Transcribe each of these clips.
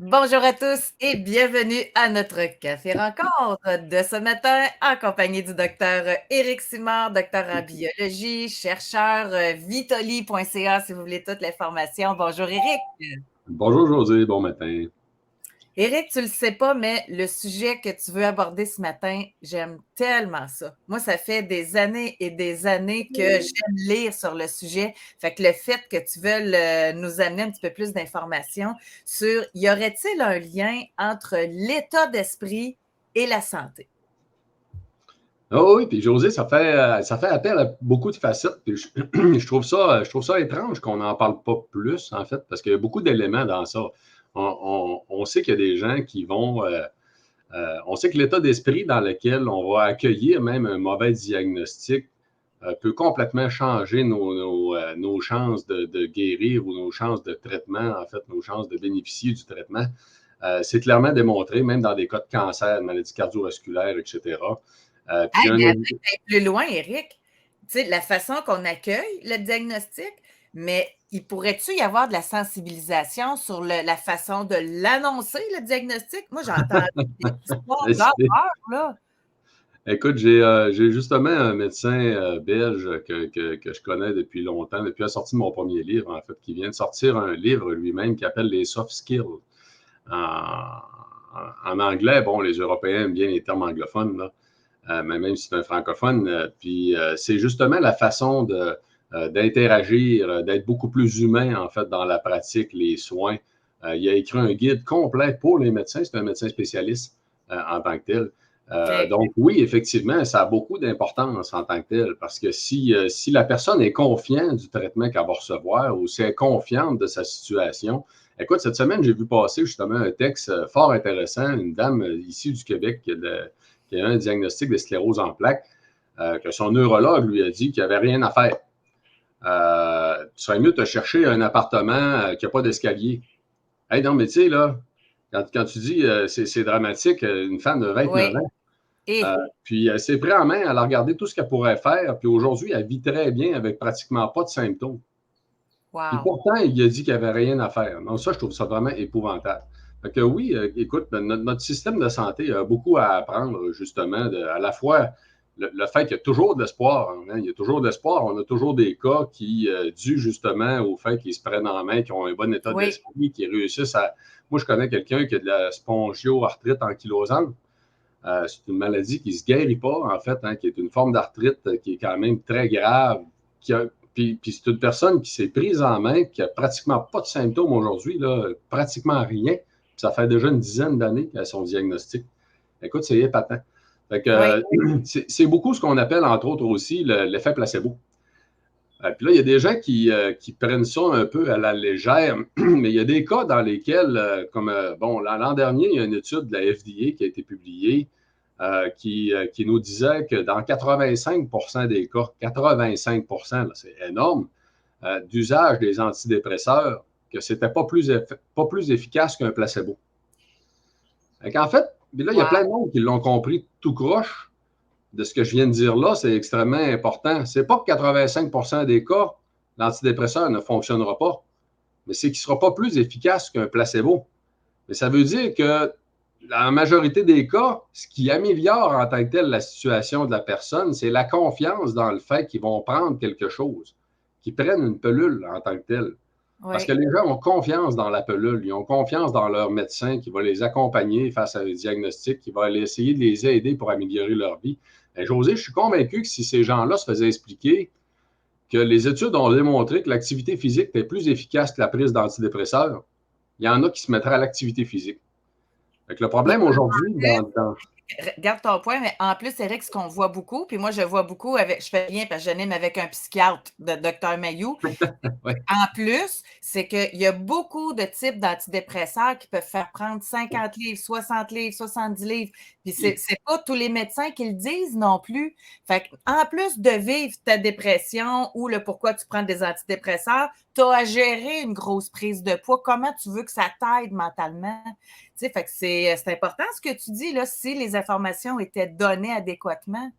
Bonjour à tous et bienvenue à notre café rencontre de ce matin en compagnie du docteur Éric Simard, docteur en biologie, chercheur vitoli.ca si vous voulez toute l'information. Bonjour Éric. Bonjour José, bon matin. Éric, tu le sais pas, mais le sujet que tu veux aborder ce matin, j'aime tellement ça. Moi, ça fait des années et des années que j'aime lire sur le sujet. Fait que le fait que tu veuilles nous amener un petit peu plus d'informations sur y aurait-il un lien entre l'état d'esprit et la santé? Oh oui, puis José, ça fait appel à beaucoup de facettes. Puis je trouve ça étrange qu'on n'en parle pas plus, en fait, parce qu'il y a beaucoup d'éléments dans ça. On sait qu'il y a des gens qui vont. On sait que l'état d'esprit dans lequel on va accueillir même un mauvais diagnostic peut complètement changer nos chances de guérir ou nos chances de traitement, en fait, nos chances de bénéficier du traitement. C'est clairement démontré, même dans des cas de cancer, de maladies cardiovasculaires, etc. Puis il y Hey, a un mais autre. peut-être plus loin, Éric, tu sais, la façon qu'on accueille le diagnostic, mais il pourrait-tu y avoir de la sensibilisation sur la façon de l'annoncer, le diagnostic? Moi, j'ai entendu des histoires d'horreur, là. Écoute, j'ai justement un médecin belge que je connais depuis longtemps, depuis la sortie de mon premier livre, en fait, qui vient de sortir un livre lui-même qui appelle les soft skills. En, en anglais, bon, les Européens aiment bien les termes anglophones, là. Mais même si c'est un francophone. Puis c'est justement la façon d'interagir, d'être beaucoup plus humain, en fait, dans la pratique, les soins. Il a écrit un guide complet pour les médecins. C'est un médecin spécialiste en tant que tel. OK. Donc, oui, effectivement, ça a beaucoup d'importance en tant que tel, parce que si la personne est confiante du traitement qu'elle va recevoir ou si elle est confiante de sa situation. Écoute, cette semaine, j'ai vu passer justement un texte fort intéressant, une dame ici du Québec qui a un diagnostic de sclérose en plaques, que son neurologue lui a dit qu'il n'y avait rien à faire. Tu serais mieux de te chercher un appartement qui n'a pas d'escalier. Hey, non, mais tu sais, là, quand tu dis c'est dramatique, une femme de 29 Oui. ans, Et, puis elle s'est pris en main, elle a regardé tout ce qu'elle pourrait faire, puis aujourd'hui, elle vit très bien avec pratiquement pas de symptômes. Puis wow. pourtant, il a dit qu'il n'y avait rien à faire. Donc ça, je trouve ça vraiment épouvantable. Fait que oui, écoute, notre système de santé a beaucoup à apprendre, justement, à la fois le fait qu'il y a toujours de l'espoir. Hein, il y a toujours de l'espoir. On a toujours des cas qui, dû justement au fait qu'ils se prennent en main, qui ont un bon état Oui. d'esprit, qui réussissent à. Moi, je connais quelqu'un qui a de la spongio-arthrite ankylosante. C'est une maladie qui ne se guérit pas, en fait, hein, qui est une forme d'arthrite qui est quand même très grave. Puis c'est une personne qui s'est prise en main, qui n'a pratiquement pas de symptômes aujourd'hui, là, pratiquement rien. Puis ça fait déjà une dizaine d'années qu'elle a son diagnostic. Écoute, c'est épatant. Fait que, Oui. c'est beaucoup ce qu'on appelle, entre autres aussi, l'effet placebo. Puis là, il y a des gens qui prennent ça un peu à la légère, mais il y a des cas dans lesquels, comme bon, l'an dernier, il y a une étude de la FDA qui a été publiée qui nous disait que dans 85 des cas, 85 là, c'est énorme, d'usage des antidépresseurs, que c'était pas plus efficace qu'un placebo. En fait, là, il y a plein de Wow. monde qui l'ont compris tout croche de ce que je viens de dire là, c'est extrêmement important. C'est pas que 85 des cas, l'antidépresseur ne fonctionnera pas, mais c'est qu'il ne sera pas plus efficace qu'un placebo. Mais ça veut dire que dans la majorité des cas, ce qui améliore en tant que tel la situation de la personne, c'est la confiance dans le fait qu'ils vont prendre quelque chose, qu'ils prennent une pilule en tant que telle. Parce que Oui. les gens ont confiance dans la pilule, ils ont confiance dans leur médecin qui va les accompagner face à un diagnostic, qui va essayer de les aider pour améliorer leur vie. Et José, je suis convaincu que si ces gens-là se faisaient expliquer que les études ont démontré que l'activité physique est plus efficace que la prise d'antidépresseurs, il y en a qui se mettraient à l'activité physique. Fait que le Puis problème aujourd'hui, garde ton point, mais en plus, Eric, ce qu'on voit beaucoup, puis moi, je vois beaucoup avec, je fais rien parce que j'anime avec un psychiatre de Dr. Mayou. ouais, En plus, c'est qu'il y a beaucoup de types d'antidépresseurs qui peuvent faire prendre 50 livres, 60 livres, 70 livres. Puis c'est pas tous les médecins qui le disent non plus. Fait en plus de vivre ta dépression ou le pourquoi tu prends des antidépresseurs, tu as à gérer une grosse prise de poids. Comment tu veux que ça t'aide mentalement? Tu sais, fait que c'est important ce que tu dis, là, si les informations étaient données adéquatement.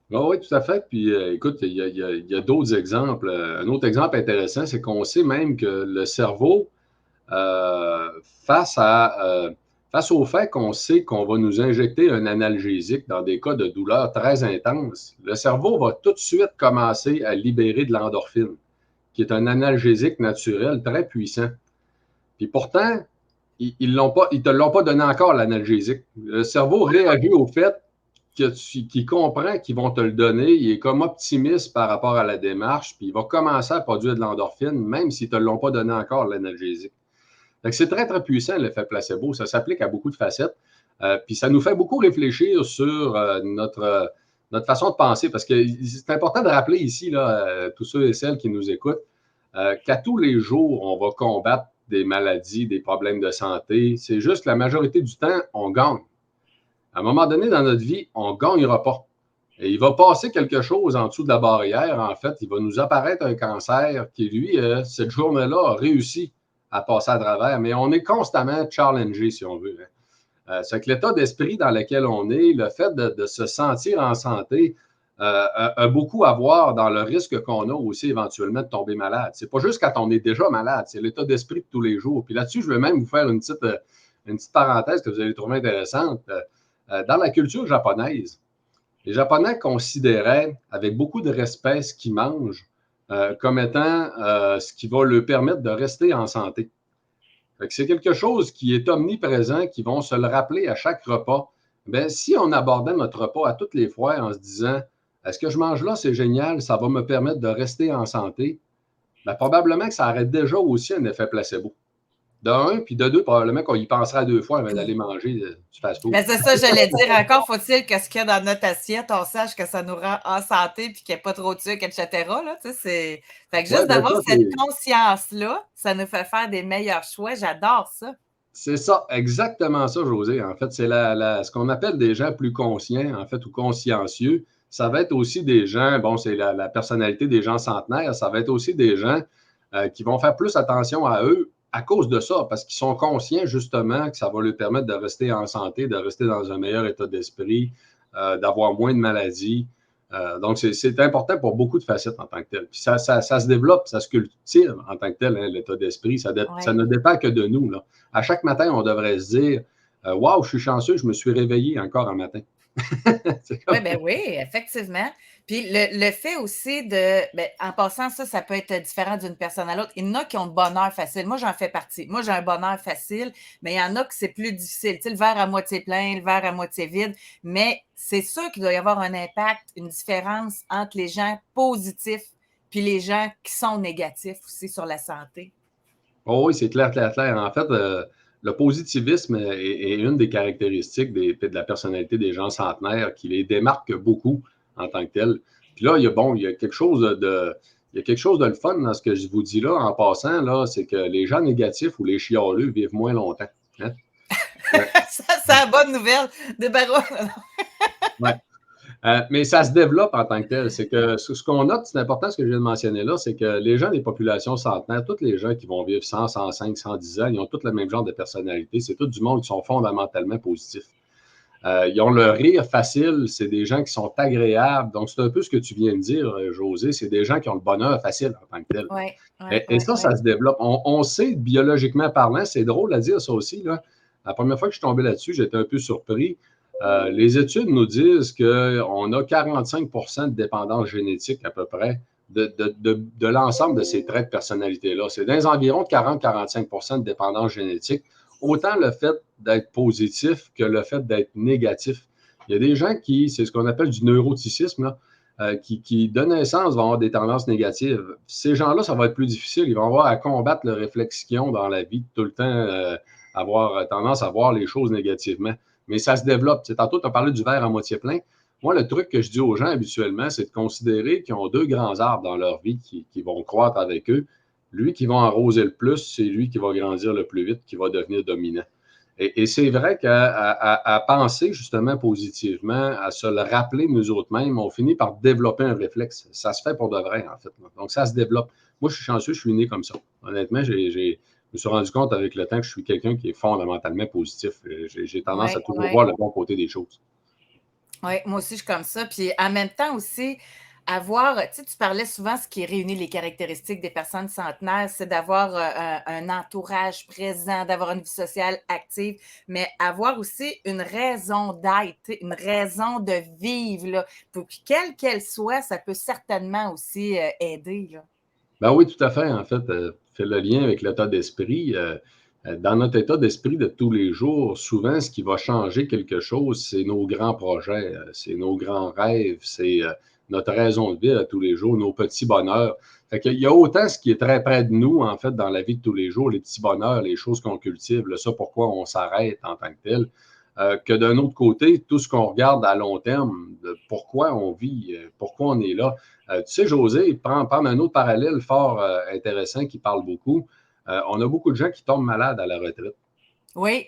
oui, tout à fait. Puis écoute, il y a d'autres exemples. Un autre exemple intéressant, c'est qu'on sait même que le cerveau euh, face face au fait qu'on sait qu'on va nous injecter un analgésique dans des cas de douleur très intenses, le cerveau va tout de suite commencer à libérer de l'endorphine, qui est un analgésique naturel très puissant. Puis pourtant, ils ne te l'ont pas donné encore, l'analgésique. Le cerveau réagit au fait qu'il comprend qu'ils vont te le donner. Il est comme optimiste par rapport à la démarche, puis il va commencer à produire de l'endorphine, même s'ils ne te l'ont pas donné encore, l'analgésique. C'est très, très puissant, l'effet placebo. Ça s'applique à beaucoup de facettes. Puis ça nous fait beaucoup réfléchir sur notre façon de penser, parce que c'est important de rappeler ici, là, tous ceux et celles qui nous écoutent, qu'à tous les jours, on va combattre des maladies, des problèmes de santé. C'est juste que la majorité du temps, on gagne. À un moment donné dans notre vie, on ne gagnera pas. Et il va passer quelque chose en dessous de la barrière. En fait, il va nous apparaître un cancer qui, lui, cette journée-là, a réussi à passer à travers. Mais on est constamment challengé, si on veut. C'est que l'état d'esprit dans lequel on est, le fait de se sentir en santé, a beaucoup à voir dans le risque qu'on a aussi éventuellement de tomber malade. C'est pas juste quand on est déjà malade, c'est l'état d'esprit de tous les jours. Puis là-dessus, je vais même vous faire une petite parenthèse que vous allez trouver intéressante. Dans la culture japonaise, les Japonais considéraient avec beaucoup de respect ce qu'ils mangent comme étant ce qui va leur permettre de rester en santé. C'est quelque chose qui est omniprésent, qui vont se le rappeler à chaque repas. Bien, si on abordait notre repas à toutes les fois en se disant est-ce que je mange là, c'est génial, ça va me permettre de rester en santé, bien, probablement que ça aurait déjà aussi un effet placebo. De un, puis de deux, probablement qu'on y pensera deux fois avant d'aller manger du fast-food. Mais c'est ça, j'allais dire. Encore faut-il que ce qu'il y a dans notre assiette, on sache que ça nous rend en santé puis qu'il n'y ait pas trop de sucre, etc. Là, fait que juste d'avoir cette conscience-là, ça nous fait faire des meilleurs choix. J'adore ça. C'est ça, exactement ça, José. En fait, c'est ce qu'on appelle des gens plus conscients, en fait, ou consciencieux. Ça va être aussi des gens, bon, c'est la personnalité des gens centenaires, ça va être aussi des gens qui vont faire plus attention à eux à cause de ça, parce qu'ils sont conscients justement que ça va leur permettre de rester en santé, de rester dans un meilleur état d'esprit, d'avoir moins de maladies. Donc, c'est important pour beaucoup de facettes en tant que tel. Puis ça se développe, ça se cultive en tant que tel, hein, l'état d'esprit. Ça ne dépend que de nous. Là. À chaque matin, on devrait se dire waouh, je suis chanceux, je me suis réveillé encore un matin. Oui, ben oui, effectivement. Puis le fait aussi en passant, ça peut être différent d'une personne à l'autre. Il y en a qui ont le bonheur facile. Moi, j'en fais partie. Moi, j'ai un bonheur facile, mais il y en a que c'est plus difficile. Tu sais, le verre à moitié plein, le verre à moitié vide. Mais c'est sûr qu'il doit y avoir un impact, une différence entre les gens positifs puis les gens qui sont négatifs aussi sur la santé. Oh oui, c'est clair, clair, clair. En fait, le positivisme est une des caractéristiques de la personnalité des gens centenaires qui les démarque beaucoup en tant que tel. Puis là, il y a quelque chose de le fun dans ce que je vous dis là, en passant, là, c'est que les gens négatifs ou les chialeux vivent moins longtemps. Hein? Ouais. Ça, c'est la bonne nouvelle. Ouais. Mais ça se développe en tant que tel. C'est que ce qu'on note, c'est important ce que je viens de mentionner là, c'est que les gens des populations centenaires, tous les gens qui vont vivre 100, 105, 110 ans, ils ont tous le même genre de personnalité. C'est tout du monde qui sont fondamentalement positifs. Ils ont le rire facile, c'est des gens qui sont agréables. Donc, c'est un peu ce que tu viens de dire, José, c'est des gens qui ont le bonheur facile en tant que tel. Et ça se développe. On sait, biologiquement parlant, c'est drôle à dire ça aussi. Là. La première fois que je suis tombé là-dessus, j'étais un peu surpris. Les études nous disent qu'on a 45 de dépendance génétique à peu près de l'ensemble de ces traits de personnalité-là. C'est dans les environs de 40-45 de dépendance génétique. Autant le fait d'être positif que le fait d'être négatif. Il y a des gens qui, c'est ce qu'on appelle du neuroticisme, là, qui de naissance vont avoir des tendances négatives. Ces gens-là, ça va être plus difficile. Ils vont avoir à combattre le réflexe qu'ils ont dans la vie, tout le temps avoir tendance à voir les choses négativement. Mais ça se développe. Tu sais, tantôt, tu as parlé du verre à moitié plein. Moi, le truc que je dis aux gens habituellement, c'est de considérer qu'ils ont deux grands arbres dans leur vie qui vont croître avec eux. Lui qui va arroser le plus, c'est lui qui va grandir le plus vite, qui va devenir dominant. Et c'est vrai qu'à penser justement positivement, à se le rappeler nous autres mêmes, on finit par développer un réflexe. Ça se fait pour de vrai, en fait. Donc, ça se développe. Moi, je suis chanceux, je suis né comme ça. Honnêtement, je me suis rendu compte avec le temps que je suis quelqu'un qui est fondamentalement positif. J'ai tendance à toujours voir le bon côté des choses. Oui, moi aussi, je suis comme ça. Puis en même temps aussi, Tu parlais souvent, ce qui réunit les caractéristiques des personnes centenaires, c'est d'avoir un entourage présent, d'avoir une vie sociale active, mais avoir aussi une raison d'être, une raison de vivre, là, pour que, quelle qu'elle soit, ça peut certainement aussi aider, là. Ben oui, tout à fait. En fait, fait le lien avec l'état d'esprit. Dans notre état d'esprit de tous les jours, souvent, ce qui va changer quelque chose, c'est nos grands projets, c'est nos grands rêves, c'est notre raison de vivre à tous les jours, nos petits bonheurs. Fait qu'il y a autant ce qui est très près de nous, en fait, dans la vie de tous les jours, les petits bonheurs, les choses qu'on cultive, là, ça, pourquoi on s'arrête en tant que tel, que d'un autre côté, tout ce qu'on regarde à long terme, de pourquoi on vit, pourquoi on est là. Tu sais, José, prendre un autre parallèle fort intéressant qui parle beaucoup. On a beaucoup de gens qui tombent malades à la retraite. Oui,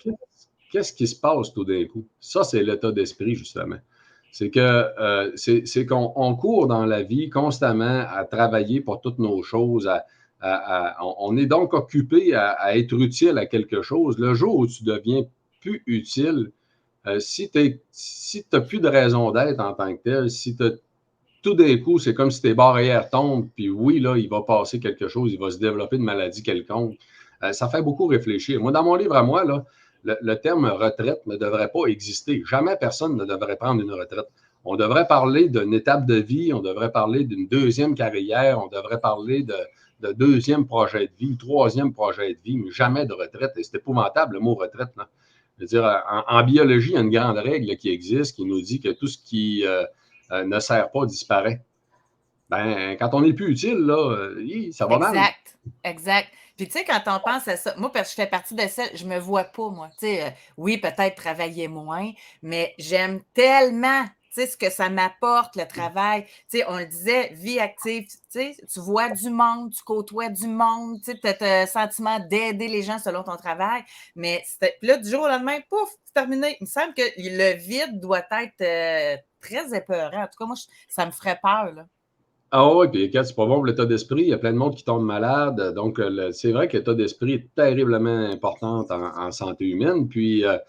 Qu'est-ce qui se passe tout d'un coup? Ça, c'est l'état d'esprit, justement. C'est que c'est qu'on court dans la vie constamment à travailler pour toutes nos choses. On est donc occupé à être utile à quelque chose. Le jour où tu deviens plus utile, si tu n'as plus de raison d'être en tant que tel, si tu tout d'un coup, c'est comme si tes barrières tombent, puis oui, là, il va passer quelque chose, il va se développer une maladie quelconque. Ça fait beaucoup réfléchir. Moi, dans mon livre à moi, là, le terme retraite ne devrait pas exister. Jamais personne ne devrait prendre une retraite. On devrait parler d'une étape de vie, on devrait parler d'une deuxième carrière, on devrait parler de deuxième projet de vie, troisième projet de vie, mais jamais de retraite. Et c'est épouvantable, le mot retraite. Là. Je veux dire, en biologie, il y a une grande règle qui existe qui nous dit que tout ce qui ne sert pas disparaît. Ben, quand on n'est plus utile, là, ça va mal. exact, exact. Puis tu sais, quand on pense à ça, moi, parce que je fais partie de ça, je me vois pas, moi. Tu sais, oui, peut-être travailler moins, mais j'aime tellement, tu sais, ce que ça m'apporte, le travail. Tu sais, on le disait, vie active, tu sais, tu vois du monde, tu côtoies du monde, tu sais, tu as un sentiment d'aider les gens selon ton travail. Mais puis là, du jour au lendemain, pouf, c'est terminé. Il me semble que le vide doit être très épeurant. En tout cas, moi, ça me ferait peur, là. Ah oui, puis quand c'est pas bon pour l'état d'esprit, il y a plein de monde qui tombe malade. Donc, c'est vrai que l'état d'esprit est terriblement important en santé humaine. Puis là,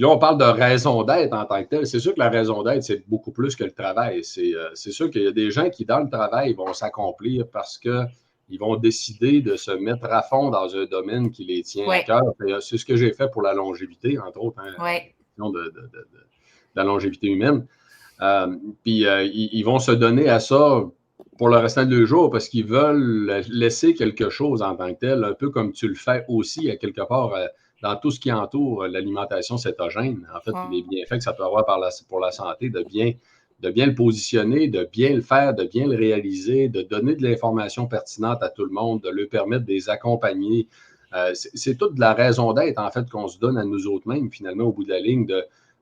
on parle de raison d'être en tant que telle. C'est sûr que la raison d'être, c'est beaucoup plus que le travail. C'est sûr qu'il y a des gens qui, dans le travail, vont s'accomplir parce qu'ils vont décider de se mettre à fond dans un domaine qui les tient à Oui, cœur. C'est ce que j'ai fait pour la longévité, entre autres, hein, oui. de la longévité humaine. Puis ils vont se donner à ça pour le restant de leur jour parce qu'ils veulent laisser quelque chose en tant que tel, un peu comme tu le fais aussi à quelque part dans tout ce qui entoure l'alimentation cétogène, en fait, puis les bienfaits que ça peut avoir pour la santé, de bien le positionner, de bien le faire, de bien le réaliser, de donner de l'information pertinente à tout le monde, de leur permettre de les accompagner. C'est toute la raison d'être, en fait, qu'on se donne à nous autres mêmes, finalement, au bout de la ligne,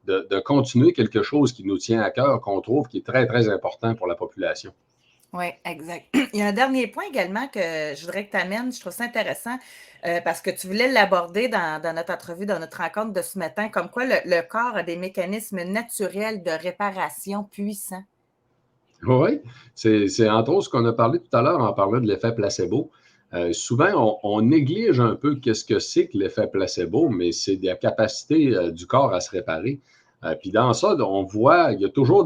de continuer quelque chose qui nous tient à cœur, qu'on trouve qui est très, très important pour la population. Oui, exact. Il y a un dernier point également que je voudrais que tu amènes. Je trouve ça intéressant parce que tu voulais l'aborder dans notre entrevue, dans notre rencontre de ce matin, comme quoi le corps a des mécanismes naturels de réparation puissants. Oui, c'est entre autres ce qu'on a parlé tout à l'heure en parlant de l'effet placebo. Souvent, on néglige un peu qu'est-ce que c'est que l'effet placebo, mais c'est la capacité du corps à se réparer. Puis dans ça, on voit, il y a toujours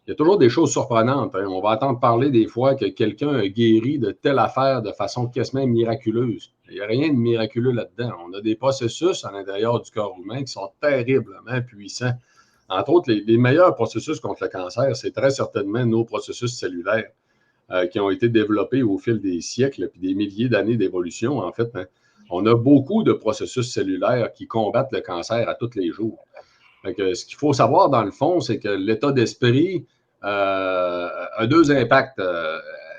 il y a toujours des choses surprenantes. Hein. On va entendre parler des fois que quelqu'un a guéri de telle affaire de façon quasiment miraculeuse. Il n'y a rien de miraculeux là-dedans. On a des processus à l'intérieur du corps humain qui sont terriblement puissants. Entre autres, les meilleurs processus contre le cancer, c'est très certainement nos processus cellulaires qui ont été développés au fil des siècles puis des milliers d'années d'évolution, en fait. Hein. On a beaucoup de processus cellulaires qui combattent le cancer à tous les jours. Ce qu'il faut savoir, dans le fond, c'est que l'état d'esprit a deux impacts.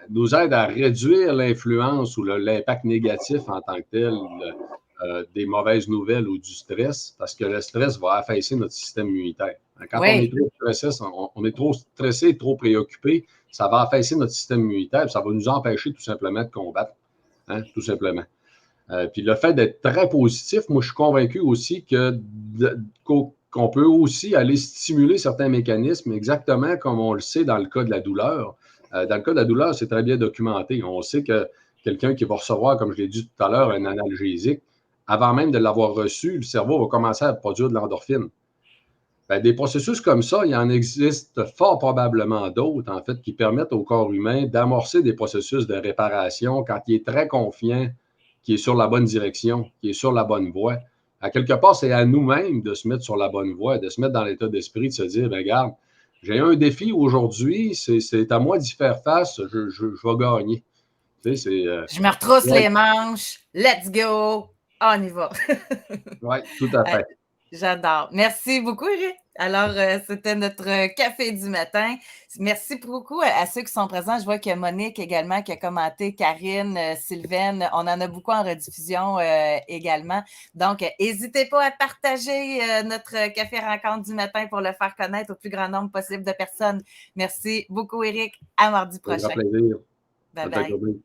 Nous aide à réduire l'influence ou l'impact négatif en tant que tel des mauvaises nouvelles ou du stress, parce que le stress va affaisser notre système immunitaire. Quand Oui, on est trop stressé, trop préoccupé, ça va affaisser notre système immunitaire, ça va nous empêcher tout simplement de combattre, hein, tout simplement. Puis le fait d'être très positif, moi, je suis convaincu aussi qu'on peut aussi aller stimuler certains mécanismes, exactement comme on le sait dans le cas de la douleur. Dans le cas de la douleur, c'est très bien documenté. On sait que quelqu'un qui va recevoir, comme je l'ai dit tout à l'heure, un analgésique, avant même de l'avoir reçu, le cerveau va commencer à produire de l'endorphine. Ben, des processus comme ça, il en existe fort probablement d'autres, en fait, qui permettent au corps humain d'amorcer des processus de réparation quand il est très confiant, qu'il est sur la bonne direction, qu'il est sur la bonne voie. À quelque part, c'est à nous-mêmes de se mettre sur la bonne voie, de se mettre dans l'état d'esprit, de se dire, ben, regarde, j'ai un défi aujourd'hui, c'est à moi d'y faire face, je vais gagner. Tu sais, Je me retrousse ouais, les manches. Let's go. On y va. ouais, tout à fait. J'adore. Merci beaucoup, Eric. Alors, c'était notre café du matin. Merci beaucoup à ceux qui sont présents. Je vois qu'il y a Monique également qui a commenté, Karine, Sylvaine. On en a beaucoup en rediffusion également. Donc, n'hésitez pas à partager notre café rencontre du matin pour le faire connaître au plus grand nombre possible de personnes. Merci beaucoup, Eric. À mardi Un grand prochain. plaisir. Bye Bonne fin de bye. journée.